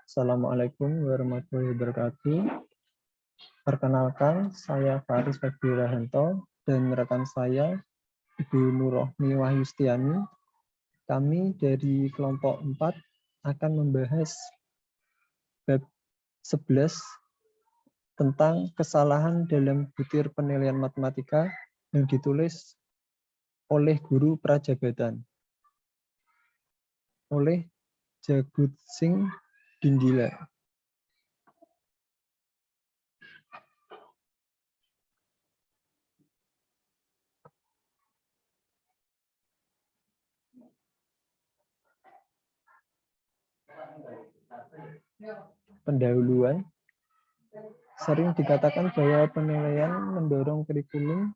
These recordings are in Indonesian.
Assalamualaikum warahmatullahi wabarakatuh. Perkenalkan, saya Faris Febirahanto dan rekan saya, Ibu Nurrohmi Wahyustiani. Kami dari kelompok 4 akan membahas bab 11 tentang kesalahan dalam butir penilaian matematika yang ditulis oleh guru prajabatan, oleh Jagutsing Dindila. Pendahuluan. Sering dikatakan bahwa penilaian mendorong kurikulum.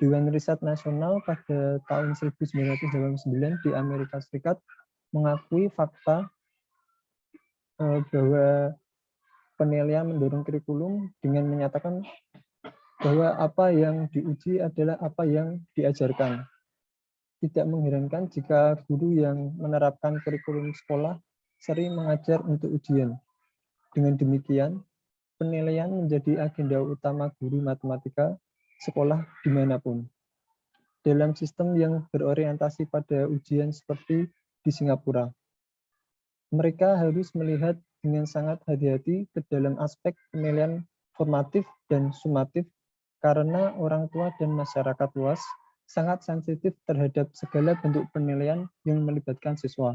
Dewan Riset Nasional pada tahun 1989 di Amerika Serikat mengakui fakta bahwa penilaian mendorong kurikulum dengan menyatakan bahwa apa yang diuji adalah apa yang diajarkan. Tidak mengherankan jika guru yang menerapkan kurikulum sekolah sering mengajar untuk ujian. Dengan demikian, penilaian menjadi agenda utama guru matematika sekolah dimanapun. Dalam sistem yang berorientasi pada ujian seperti di Singapura, mereka harus melihat dengan sangat hati-hati ke dalam aspek penilaian formatif dan sumatif karena orang tua dan masyarakat luas sangat sensitif terhadap segala bentuk penilaian yang melibatkan siswa.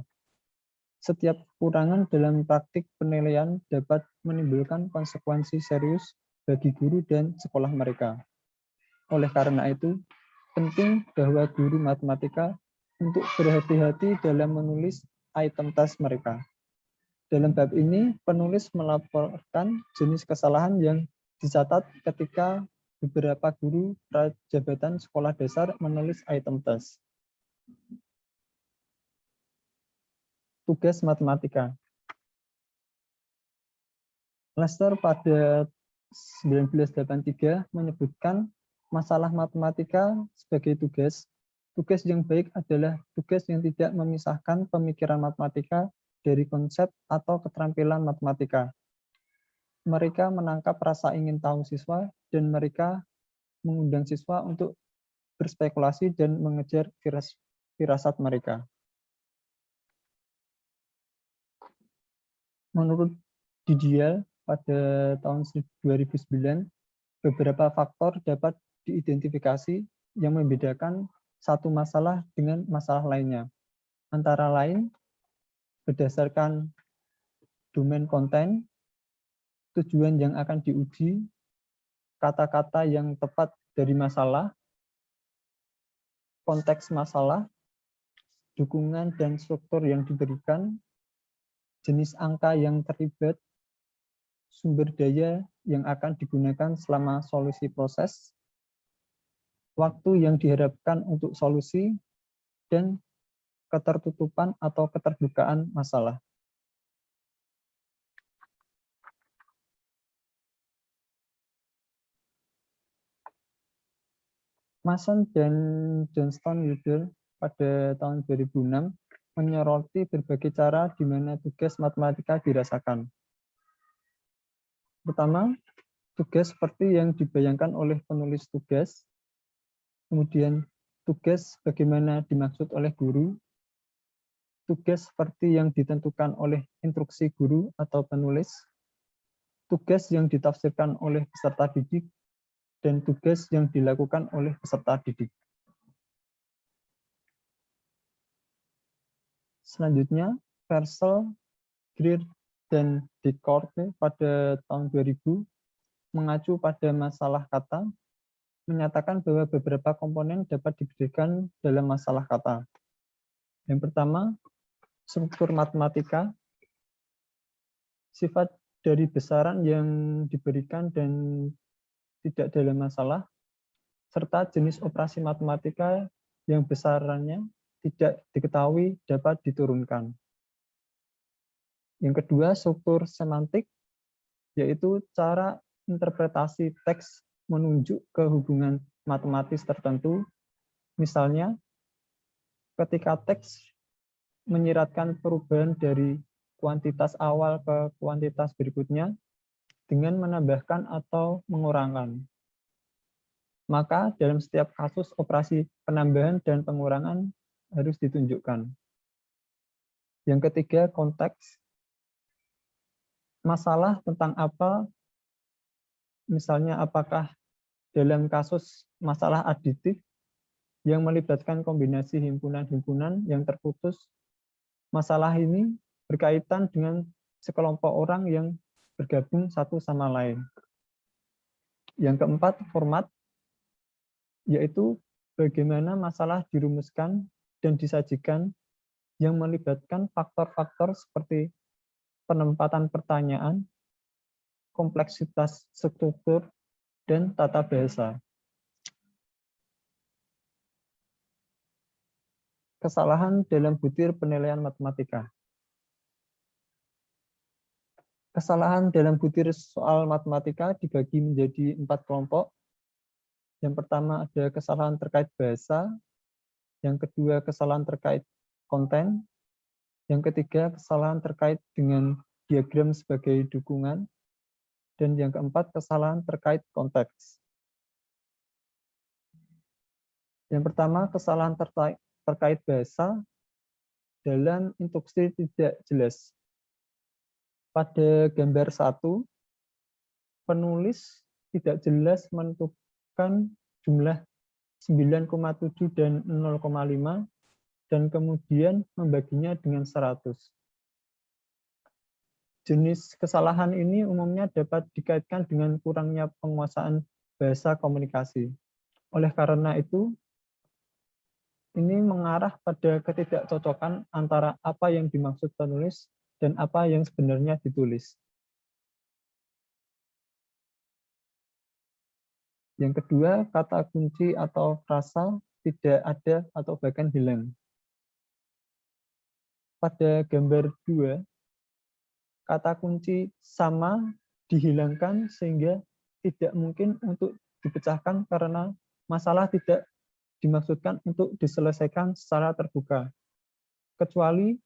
Setiap kekurangan dalam praktik penilaian dapat menimbulkan konsekuensi serius bagi guru dan sekolah mereka. Oleh karena itu, penting bahwa guru matematika untuk berhati-hati dalam menulis item tes mereka. Dalam bab ini, penulis melaporkan jenis kesalahan yang dicatat ketika beberapa guru prajabatan sekolah dasar menulis item tes. Tugas matematika. Lester pada 1983 menyebutkan masalah matematika sebagai tugas. Tugas yang baik adalah tugas yang tidak memisahkan pemikiran matematika dari konsep atau keterampilan matematika. Mereka menangkap rasa ingin tahu siswa dan mereka mengundang siswa untuk berspekulasi dan mengejar firasat mereka. Menurut Didier pada tahun 2009, beberapa faktor dapat diidentifikasi yang membedakan satu masalah dengan masalah lainnya. Antara lain, berdasarkan domain konten, tujuan yang akan diuji, kata-kata yang tepat dari masalah, konteks masalah, dukungan dan struktur yang diberikan, jenis angka yang terlibat, sumber daya yang akan digunakan selama solusi proses, waktu yang diharapkan untuk solusi, dan ketertutupan atau keterbukaan masalah. Mason dan Johnston Yudel pada tahun 2006 menyoroti berbagai cara di mana tugas matematika dirasakan. Pertama, tugas seperti yang dibayangkan oleh penulis tugas, kemudian tugas bagaimana dimaksud oleh guru, tugas seperti yang ditentukan oleh instruksi guru atau penulis, tugas yang ditafsirkan oleh peserta didik, dan tugas yang dilakukan oleh peserta didik. Selanjutnya, Purcell, Greer, dan Descartes pada tahun 2000 mengacu pada masalah kata, menyatakan bahwa beberapa komponen dapat diberikan dalam masalah kata. Yang pertama, struktur matematika, sifat dari besaran yang diberikan dan tidak dalam masalah, serta jenis operasi matematika yang besarannya tidak diketahui dapat diturunkan. Yang kedua, struktur semantik, yaitu cara interpretasi teks menunjuk ke hubungan matematis tertentu. Misalnya, ketika teks menyiratkan perubahan dari kuantitas awal ke kuantitas berikutnya dengan menambahkan atau mengurangkan. Maka dalam setiap kasus operasi penambahan dan pengurangan harus ditunjukkan. Yang ketiga, konteks. Masalah tentang apa, misalnya apakah dalam kasus masalah aditif yang melibatkan kombinasi himpunan-himpunan yang terputus, masalah ini berkaitan dengan sekelompok orang yang bergabung satu sama lain. Yang keempat, format, yaitu bagaimana masalah dirumuskan dan disajikan yang melibatkan faktor-faktor seperti penempatan pertanyaan, kompleksitas struktur, dan tata bahasa. Kesalahan dalam butir penilaian matematika. Kesalahan dalam butir soal matematika dibagi menjadi 4 kelompok. Yang pertama ada kesalahan terkait bahasa, yang kedua kesalahan terkait konten, yang ketiga kesalahan terkait dengan diagram sebagai dukungan, dan yang keempat kesalahan terkait konteks. Yang pertama kesalahan terkait bahasa dalam instruksi tidak jelas. Pada gambar 1, penulis tidak jelas menentukan jumlah 9,7 dan 0,5 dan kemudian membaginya dengan 100. Jenis kesalahan ini umumnya dapat dikaitkan dengan kurangnya penguasaan bahasa komunikasi. Oleh karena itu, ini mengarah pada ketidakcocokan antara apa yang dimaksud penulis dan apa yang sebenarnya ditulis. Yang kedua, kata kunci atau frasa tidak ada atau bahkan hilang. Pada gambar 2, kata kunci sama dihilangkan sehingga tidak mungkin untuk dipecahkan karena masalah tidak dimaksudkan untuk diselesaikan secara terbuka. Kecuali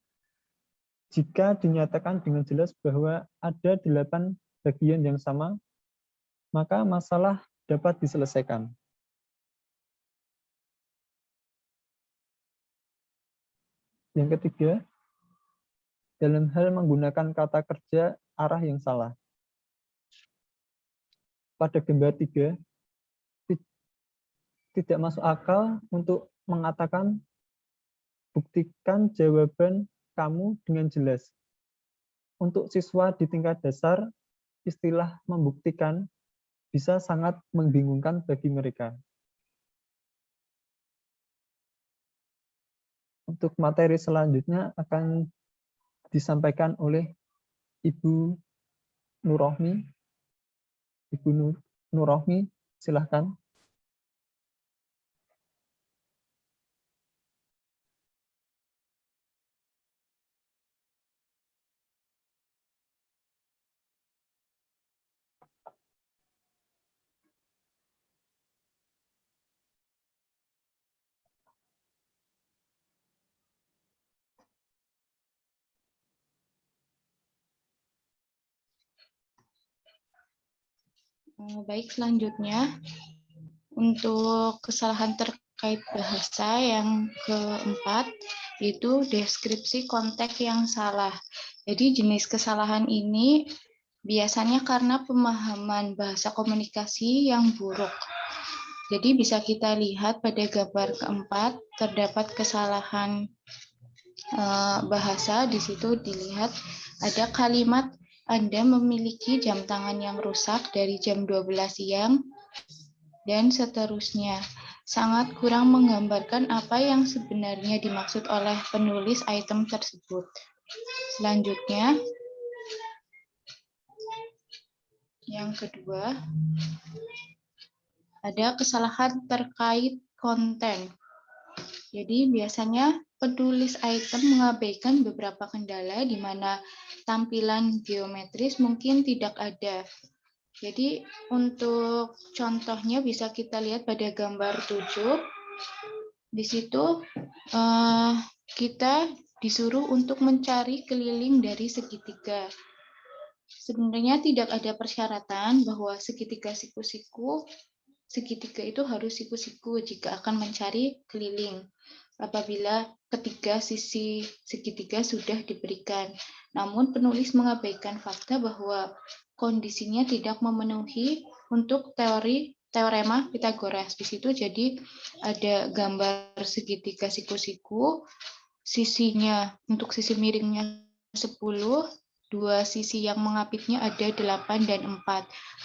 jika dinyatakan dengan jelas bahwa ada 8 bagian yang sama, maka masalah dapat diselesaikan. Yang ketiga, dalam hal menggunakan kata kerja arah yang salah. Pada gambar 3, tidak masuk akal untuk mengatakan buktikan jawaban kamu dengan jelas. Untuk siswa di tingkat dasar, istilah membuktikan bisa sangat membingungkan bagi mereka. Untuk materi selanjutnya akan disampaikan oleh Ibu Nurrohmi. Ibu Nurrohmi, silahkan. Baik, selanjutnya untuk kesalahan terkait bahasa yang keempat, yaitu deskripsi konteks yang salah. Jadi jenis kesalahan ini biasanya karena pemahaman bahasa komunikasi yang buruk. Jadi bisa kita lihat pada gambar keempat, terdapat kesalahan bahasa. Di situ dilihat ada kalimat Anda memiliki jam tangan yang rusak dari jam 12 siang, dan seterusnya. Sangat kurang menggambarkan apa yang sebenarnya dimaksud oleh penulis item tersebut. Selanjutnya, yang kedua, ada kesalahan terkait konten. Jadi biasanya penulis item mengabaikan beberapa kendala di mana tampilan geometris mungkin tidak ada. Jadi untuk contohnya bisa kita lihat pada gambar 7. Di situ kita disuruh untuk mencari keliling dari segitiga. Sebenarnya tidak ada persyaratan bahwa segitiga siku-siku, segitiga itu harus siku-siku jika akan mencari keliling. Apabila ketiga sisi segitiga sudah diberikan. Namun penulis mengabaikan fakta bahwa kondisinya tidak memenuhi untuk teorema Pythagoras. Di situ jadi ada gambar segitiga siku-siku, sisinya untuk sisi miringnya 10, dua sisi yang mengapitnya ada 8 dan 4.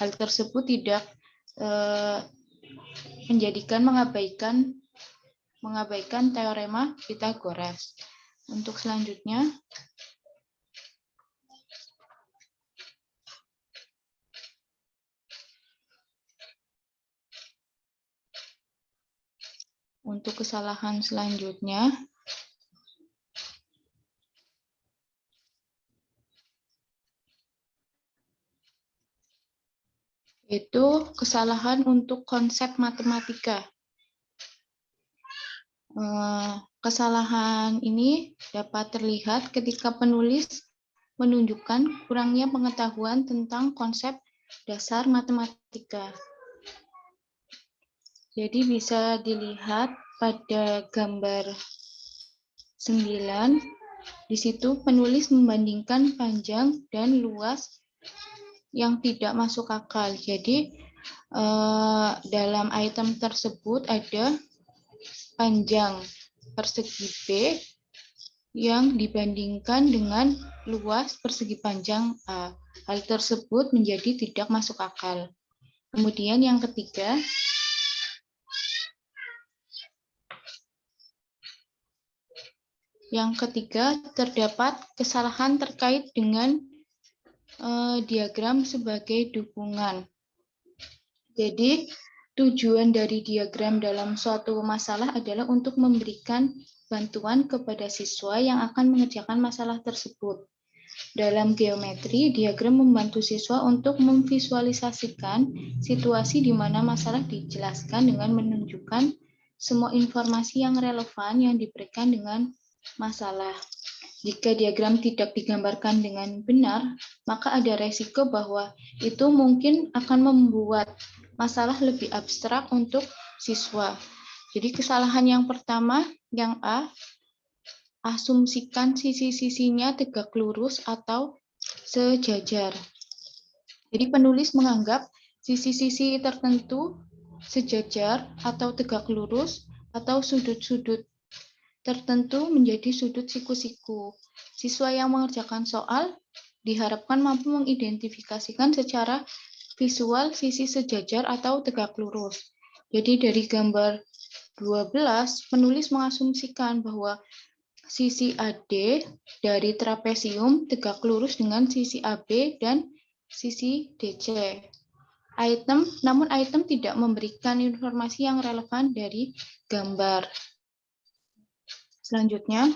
Hal tersebut tidak menjadikan mengabaikan teorema Pythagoras. Untuk selanjutnya, untuk kesalahan selanjutnya, itu kesalahan untuk konsep matematika. Kesalahan ini dapat terlihat ketika penulis menunjukkan kurangnya pengetahuan tentang konsep dasar matematika. Jadi bisa dilihat pada gambar 9, di situ penulis membandingkan panjang dan luas yang tidak masuk akal. Jadi dalam item tersebut ada panjang persegi B yang dibandingkan dengan luas persegi panjang A. Hal tersebut menjadi tidak masuk akal. Kemudian yang ketiga, terdapat kesalahan terkait dengan diagram sebagai dukungan. Jadi, tujuan dari diagram dalam suatu masalah adalah untuk memberikan bantuan kepada siswa yang akan mengerjakan masalah tersebut. Dalam geometri, diagram membantu siswa untuk memvisualisasikan situasi di mana masalah dijelaskan dengan menunjukkan semua informasi yang relevan yang diberikan dengan masalah. Jika diagram tidak digambarkan dengan benar, maka ada resiko bahwa itu mungkin akan membuat masalah lebih abstrak untuk siswa. Jadi kesalahan yang pertama, yang A, asumsikan sisi-sisinya tegak lurus atau sejajar. Jadi penulis menganggap sisi-sisi tertentu sejajar atau tegak lurus atau sudut-sudut tertentu menjadi sudut siku-siku. Siswa yang mengerjakan soal diharapkan mampu mengidentifikasikan secara visual sisi sejajar atau tegak lurus. Jadi dari gambar 12, penulis mengasumsikan bahwa sisi AD dari trapesium tegak lurus dengan sisi AB dan sisi DC. Namun item tidak memberikan informasi yang relevan dari gambar. Selanjutnya,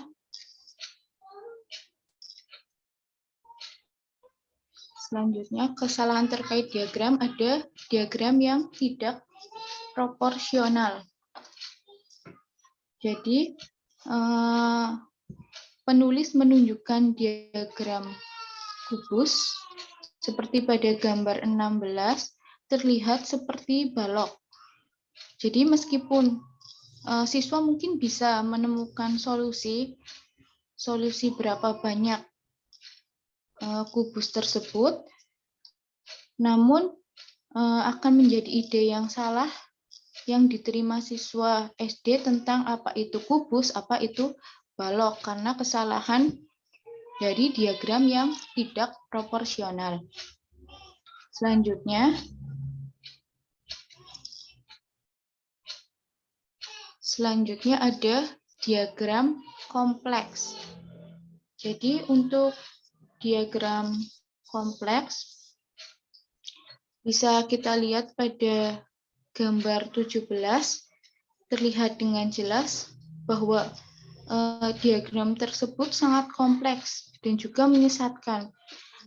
kesalahan terkait diagram, ada diagram yang tidak proporsional. Jadi, penulis menunjukkan diagram kubus seperti pada gambar 16, terlihat seperti balok. Jadi, meskipun siswa mungkin bisa menemukan solusi berapa banyak kubus tersebut, namun akan menjadi ide yang salah yang diterima siswa SD tentang apa itu kubus, apa itu balok, karena kesalahan dari diagram yang tidak proporsional. Selanjutnya ada diagram kompleks. Jadi untuk diagram kompleks bisa kita lihat pada gambar 17, terlihat dengan jelas bahwa diagram tersebut sangat kompleks dan juga menyesatkan.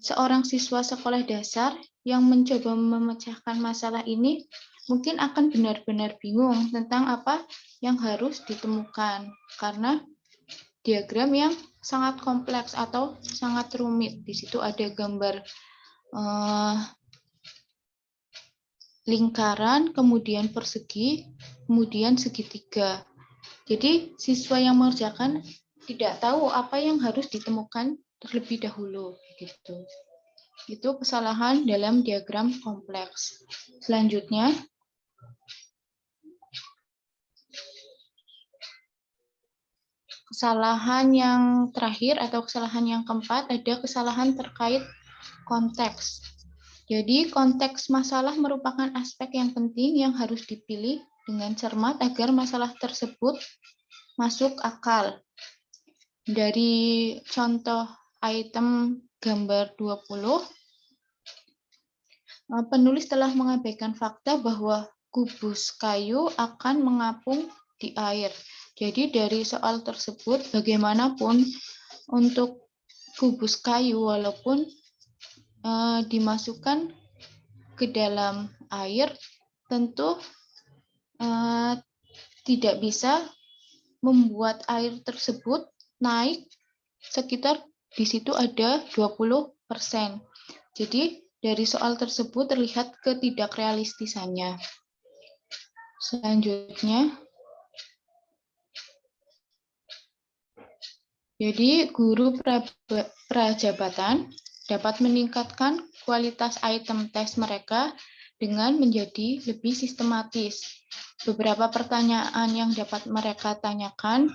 Seorang siswa sekolah dasar yang mencoba memecahkan masalah ini mungkin akan benar-benar bingung tentang apa yang harus ditemukan, karena diagram yang sangat kompleks atau sangat rumit. Di situ ada gambar lingkaran, kemudian persegi, kemudian segitiga. Jadi siswa yang mengerjakan tidak tahu apa yang harus ditemukan terlebih dahulu. Gitu. Itu kesalahan dalam diagram kompleks. Selanjutnya, kesalahan yang terakhir atau kesalahan yang keempat ada kesalahan terkait konteks. Jadi konteks masalah merupakan aspek yang penting yang harus dipilih dengan cermat agar masalah tersebut masuk akal. Dari contoh item gambar 20, penulis telah mengabaikan fakta bahwa kubus kayu akan mengapung di air. Jadi dari soal tersebut bagaimanapun untuk kubus kayu walaupun dimasukkan ke dalam air tentu tidak bisa membuat air tersebut naik sekitar di situ ada 20%. Jadi dari soal tersebut terlihat ketidakrealistisannya. Selanjutnya, jadi guru prajabatan dapat meningkatkan kualitas item tes mereka dengan menjadi lebih sistematis. Beberapa pertanyaan yang dapat mereka tanyakan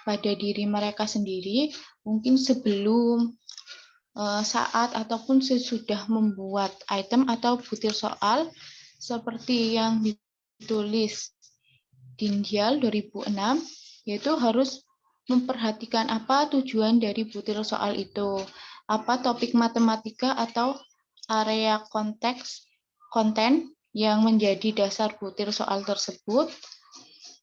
pada diri mereka sendiri, mungkin sebelum, saat, ataupun sesudah membuat item atau butir soal, seperti yang ditulis Dindial 2006, yaitu harus memperhatikan apa tujuan dari butir soal itu, apa topik matematika atau area konteks konten yang menjadi dasar butir soal tersebut,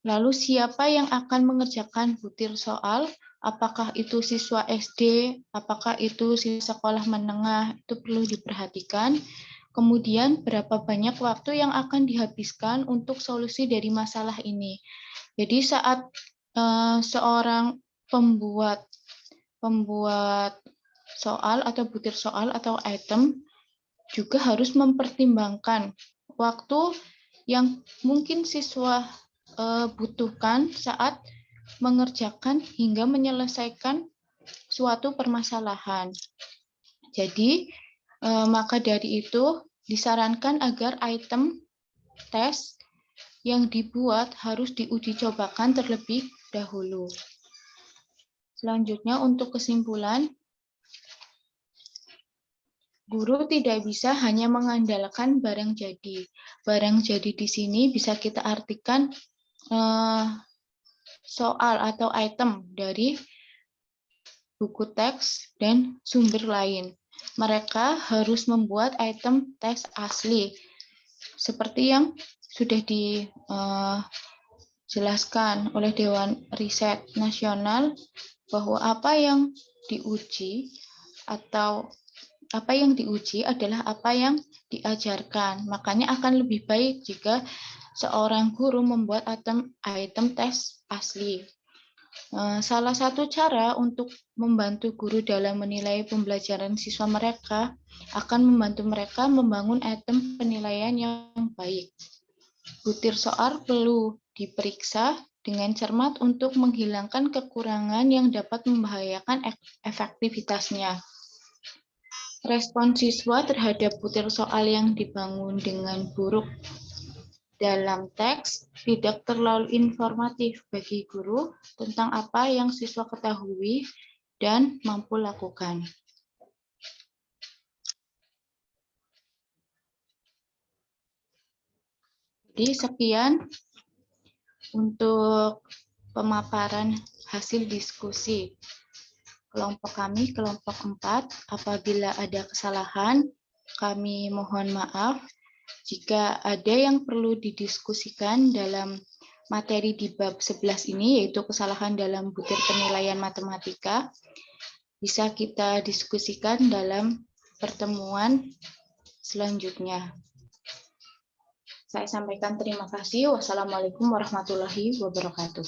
lalu siapa yang akan mengerjakan butir soal, apakah itu siswa SD, apakah itu siswa sekolah menengah, itu perlu diperhatikan. Kemudian berapa banyak waktu yang akan dihabiskan untuk solusi dari masalah ini. Jadi saat seorang pembuat soal atau butir soal atau item juga harus mempertimbangkan waktu yang mungkin siswa butuhkan saat mengerjakan hingga menyelesaikan suatu permasalahan. Jadi maka dari itu disarankan agar item tes yang dibuat harus diuji cobakan terlebih dahulu. Selanjutnya untuk kesimpulan, guru tidak bisa hanya mengandalkan barang jadi. Barang jadi di sini bisa kita artikan soal atau item dari buku teks dan sumber lain. Mereka harus membuat item tes asli, seperti yang sudah dijelaskan oleh Dewan Riset Nasional bahwa apa yang diuji adalah apa yang diajarkan. Makanya akan lebih baik jika seorang guru membuat item tes asli. Salah satu cara untuk membantu guru dalam menilai pembelajaran siswa mereka akan membantu mereka membangun item penilaian yang baik. Butir soal perlu diperiksa dengan cermat untuk menghilangkan kekurangan yang dapat membahayakan efektivitasnya. Respon siswa terhadap butir soal yang dibangun dengan buruk dalam teks tidak terlalu informatif bagi guru tentang apa yang siswa ketahui dan mampu lakukan. Jadi sekian untuk pemaparan hasil diskusi kelompok kami, kelompok 4. Apabila ada kesalahan, kami mohon maaf. Jika ada yang perlu didiskusikan dalam materi di bab 11 ini, yaitu kesalahan dalam butir penilaian matematika, bisa kita diskusikan dalam pertemuan selanjutnya. Saya sampaikan terima kasih. Wassalamualaikum warahmatullahi wabarakatuh.